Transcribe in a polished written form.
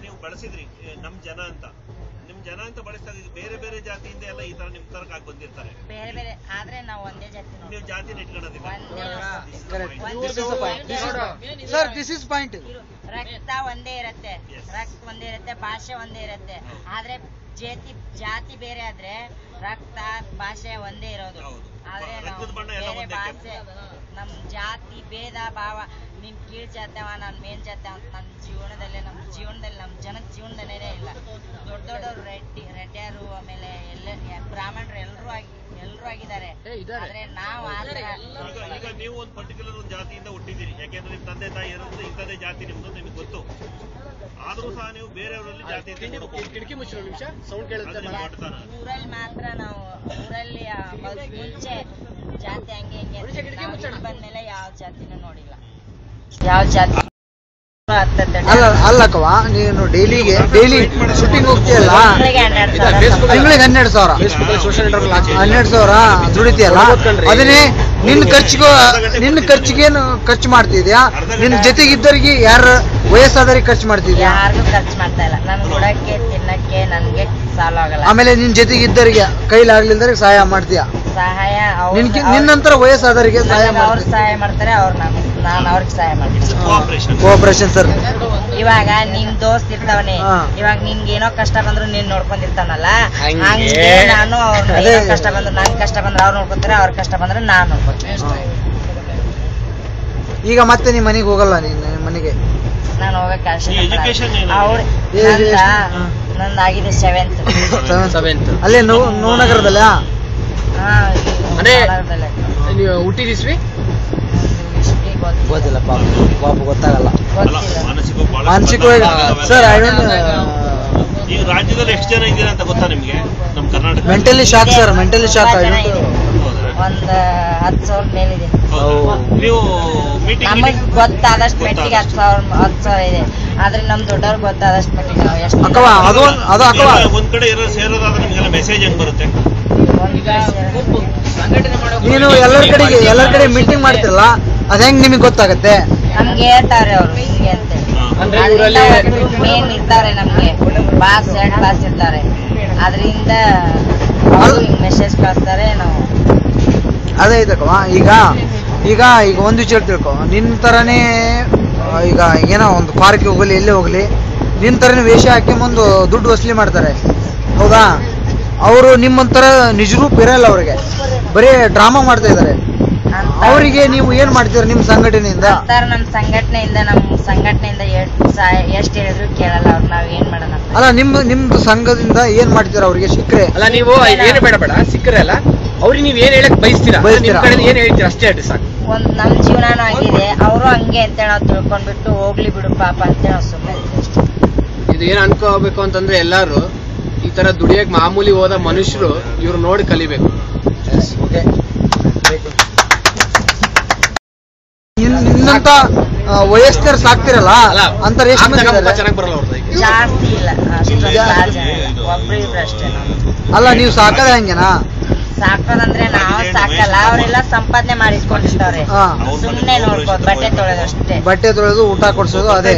ನೀವು ಬಳಸಿದ್ರಿ ನಮ್ ಜನ ಅಂತ ಬಳಸಿದಾಗ ಬೇರೆ ಬೇರೆ ಜಾತಿಯಿಂದ ಎಲ್ಲ ಈ ತರ ನಿಮ್ ತರಕ್ ಆಗಿ ಬಂದಿರ್ತಾರೆ ಬೇರೆ ಬೇರೆ ಆದ್ರೆ ನಾವು ಒಂದೇ ಜಾತಿ ನೀವು ಜಾತಿನ ಇಟ್ಕೊಳ್ಳೋದಿಲ್ಲ ಸರ್ ದಿಸ್ ಇಸ್ ಪಾಯಿಂಟ್ ರಕ್ತ ಒಂದೇ ಇರುತ್ತೆ ಭಾಷೆ ಒಂದೇ ಇರುತ್ತೆ ಆದ್ರೆ ಜಾತಿ ಬೇರೆ ಆದ್ರೆ ರಕ್ತ ಭಾಷೆ ಒಂದೇ ಇರೋದು ಆದ್ರೆ ನಾವು ಬೇರೆ ಭಾಷೆ ನಮ್ ಜಾತಿ ಭೇದ ಭಾವ ನೀನ್ ಕೀಳ್ ಜಾತವ ನಾನ್ ಮೇಲ್ ಜಾತ ಅಂತ ನಮ್ಮ ಜೀವನದಲ್ಲಿ ನಮ್ಮ ಜನದ ಜೀವನದಲ್ಲೇ ಇಲ್ಲ. ದೊಡ್ಡವರು ರೆಡ್ಡಿಯರು ಆಮೇಲೆ ಬ್ರಾಹ್ಮಣರು ಎಲ್ಲರೂ ಆಗಿದ್ದಾರೆ ಆದ್ರೆ ನಾವು ಈಗ ನೀವು ಒಂದು ಪರ್ಟಿಕ್ಯುಲರ್ ಒಂದು ಜಾತಿಯಿಂದ ಹುಟ್ಟಿದ್ದೀರಿ, ಯಾಕೆಂದ್ರೆ ನಿಮ್ ತಂದೆ ತಾಯಿ ಇರೋದು ಇಂಥದೇ ಜಾತಿ ನಿಮ್ದು ನಿಮ್ಗೆ ಗೊತ್ತು. ಆದ್ರೂ ಸಹ ನೀವು ಬೇರೆಯವರಲ್ಲಿ ಜಾತಿ ಕಿಟಕಿ ಮುಚ್ಚೋ ನಿಮಿಷ ಸೌಂಡ್ ಕೇಳುತ್ತೆ. ಊರಲ್ಲಿ ಮಾತ್ರ ನಾವು ಊರಲ್ಲಿ ಮುಂಚೆ ಜಾತಿ ಹಂಗೆ ಬಂದ್ಮೇಲೆ ಯಾವ ಜಾತಿನೂ ನೋಡಿಲ್ಲ. ಯಾವ ಜಾತಿ ಅಲ್ಲಕ್ಕವ ನೀನು ಡೈಲಿ ಶೂಟಿಂಗ್ ಹೋಗ್ತೀಯಲ್ಲ, ತಿಂಗಳಿಗೆ 12,000 ದುಡಿತೀಯಲ್ಲ, ಅದನ್ನೇ ನಿನ್ನ ಖರ್ಚಿಗೇನು ಖರ್ಚು ಮಾಡ್ತಿದ್ಯಾ? ನಿನ್ನ ಜೊತೆಗಿದ್ದವರಿಗೆ ಯಾರು ವಯಸ್ಸಾದವ್ರಿಗೆ ಖರ್ಚು ಮಾಡ್ತಿದ್ಯಾ? ಯಾರಿಗೂ ಖರ್ಚು ಮಾಡ್ತಾ ಇಲ್ಲ. ನನ್ ಕೊಡಕ್ಕೆ ತಿನ್ನಕ್ಕೆ ನನ್ಗೆ ಸಾಲ ಆಗಲ್ಲ. ಆಮೇಲೆ ನಿನ್ ಜೊತೆಗಿದ್ದವರಿಗೆ ಕೈಲಾಗ್ಲಿಲ್ದವ್ರಿಗೆ ಸಹಾಯ ಮಾಡ್ತೀಯಾ? ಸಹಾಯ ನಿನ್ನಂತರ ವಯಸ್ಸಾದವರಿಗೆ ಸಹಾಯ ಅವ್ರು ಸಹಾಯ ಮಾಡ್ತಾರೆ, ನಾನು ಅವ್ರಿಗೆ ಸಹಾಯ ಮಾಡ್ತೀನಿ. Cooperation sir. ಇವಾಗ ನಿನ್ ದೋಸ್ತ್ ಇರ್ತಾವನೆ, ಇವಾಗ ನಿನ್ಗೆ ಏನೋ ಕಷ್ಟ ಬಂದ್ರು ನೀನ್ ನೋಡ್ಕೊಂಡಿರ್ತಾನಲ್ಲ, ಹಂಗೆ ನಾನು ಅವ್ರ ಕಷ್ಟ ಬಂದ್ರು ನನ್ ಕಷ್ಟ ಬಂದ್ರೆ ಅವ್ರು ನೋಡ್ಕೊತಾರೆ, ಅವ್ರ ಕಷ್ಟ ಬಂದ್ರೆ ನಾನ್ ನೋಡ್ಕೊತೀನಿ. ಈಗ ಮತ್ತೆ ನಿಮ್ ಮನೆಗೆ ಹೋಗಲ್ಲ? ನೀನ್ ಮನೆಗೆ ನಾನು ಹೋಗಕ್ಕೆ ನಂದಾಗಿದೆ 7th. ಅಲ್ಲೇ ನವನಗರದಲ್ಲ? ಹುಟ್ಟಿದಿಸ್ವಿ ಗೊತ್ತಿಲ್ಲ ಪಾಪ ಗೊತ್ತಾಗಲ್ಲ. ಮಾನಸಿಕವಾಗಿ ಸರ್ ಈಗ ರಾಜ್ಯದಲ್ಲಿ ಎಷ್ಟು ಜನ ಇದ್ದೀರಾ ಅಂತ ಗೊತ್ತಾ ನಿಮ್ಗೆ? ನಮ್ Karnataka mentally shock sir, mentally shock. ಒಂದ್ 10,000 ಮೇಲಿದೆ. ನೀವು ನಮಗ್ ಗೊತ್ತಾದಷ್ಟು ಮಟ್ಟಿಗೆ 10,000 ಇದೆ, ಆದ್ರೆ ನಮ್ ದೊಡ್ಡವ್ರಿಗೆ ಗೊತ್ತಾದಷ್ಟು ಮಟ್ಟಿಗೆ ನಾವು ಎಷ್ಟು ಒಂದ್ ಕಡೆ ಸೇರೋದಾದ್ರೆ ನಿಮ್ಗೆಲ್ಲ ಮೆಸೇಜ್ ಹೆಂಗ್ ಬರುತ್ತೆ? ನೀನು ಎಲ್ಲರ ಕಡೆ ಮೀಟಿಂಗ್ ಮಾಡ್ತಿರಲ್ಲ, ಅದ್ ಹೆಂಗ್ ನಿಮಗ್ ಗೊತ್ತಾಗತ್ತೆ? ನಮ್ಗೆ ಹೇಳ್ತಾರೆ ಅವ್ರು ಹಿಂಗೆ ಅಂತ. ಮೇನ್ ಇರ್ತಾರೆ ನಮ್ಗೆ, ಬಾಸ್ ಇರ್ತಾರೆ, ಅದ್ರಿಂದ ಮೆಸೇಜ್ ಕಳಿಸ್ತಾರೆ. ನಾವು ಅದೇ ಇದಕ್ಕವ ಈಗ ಒಂದು ವಿಚಾರ ತಿಳ್ಕೊ. ನಿನ್ ತರನೇ ಈಗ ಏನೋ ಒಂದು ಪಾರ್ಕ್ಗೆ ಹೋಗ್ಲಿ ಎಲ್ಲೇ ಹೋಗ್ಲಿ ನಿನ್ ತರನೇ ವೇಷ ಹಾಕಿ ಮುಂದೆ ದುಡ್ಡು ವಸೂಲಿ ಮಾಡ್ತಾರೆ, ಹೌದಾ? ಅವರು ನಿಮ್ಮಂತರ ನಿಜ ರೂಪ ಇರಲ್ಲ, ಅವ್ರಿಗೆ ಬರೀ ಡ್ರಾಮಾ ಮಾಡ್ತಾ ಇದಾರೆ. ಅವರಿಗೆ ನೀವು ಏನ್ ಮಾಡ್ತೀರ ನಿಮ್ಮ ಸಂಘಟನೆಯಿಂದ? ನಮ್ಮ ಸಂಘಟನೆಯಿಂದ ಎಷ್ಟು ಹೇಳಿದ್ರು ಕೇಳಲ್ಲ ಅವ್ರು. ನಾವ್ ಏನ್ ಮಾಡೋಣ? ಅಲ್ಲ ನಿಮ್ದು ಸಂಘದಿಂದ ಏನ್ ಮಾಡ್ತೀರ ಅವ್ರಿಗೆ ಸಿಕ್ಕರೆ? ಅಲ್ಲ ನೀವು ಏನು ಬೇಡ ಸಿಕ್ಕರೆ ಅಲ್ಲ ಅವ್ರಿಗೆ ನೀವ್ ಏನ್ ಹೇಳಕ್ ಬಯಸ್ತೀರಾ? ಏನ್ ಹೇಳ್ತೀರಾ ಅಷ್ಟೇ ಅಡ್ಡಿ ಸಾಕು. ನಮ್ ಜೀವನಾನು ಆಗಿದೆ, ಅವರು ಹಂಗೆ ಅಂತ ನಾವು ತಿಳ್ಕೊಂಡ್ಬಿಟ್ಟು ಹೋಗ್ಲಿ ಬಿಡು ಪಾಪ ಅಂತ ನಾವು ಸುಮ್ಮನೆ. ಇದು ಏನ್ ಅನ್ಕೋಬೇಕು ಅಂತಂದ್ರೆ ಎಲ್ಲಾರು ಈ ತರ ದುಡಿಯಕ್ ಮಾಮೂಲಿ ಹೋದ ಮನುಷ್ಯರು ಇವ್ರು ನೋಡಿ ಕಲಿಬೇಕು. ನಿನ್ನಂತ ವಯಸ್ಕರು ಸಾಕ್ತಿರಲ್ಲ ಅಂತ ಚೆನ್ನಾಗಿ ಬರಲ್ಲ ಅವ್ರದ್ದು. ಜಾಸ್ತಿ ಇಲ್ಲ, ಒಬ್ರು ಅಷ್ಟೇ. ಅಲ್ಲ ನೀವು ಸಾಕದ ಹೆಂಗೆನಾ? ಸಾಕೋದಂದ್ರೆ ನಾವು ಸಾಕಲ್ಲ, ಅವರೆಲ್ಲ ಸಂಪಾದನೆ ಮಾಡಿಸ್ಕೊಂಡಿರ್ತಾರೆ. ಸುಮ್ನೆ ನೋಡ್ಬೋದು, ಬಟ್ಟೆ ತೊಳೆದು ಊಟ ಕೊಡ್ಸೋದು ಅದೇ.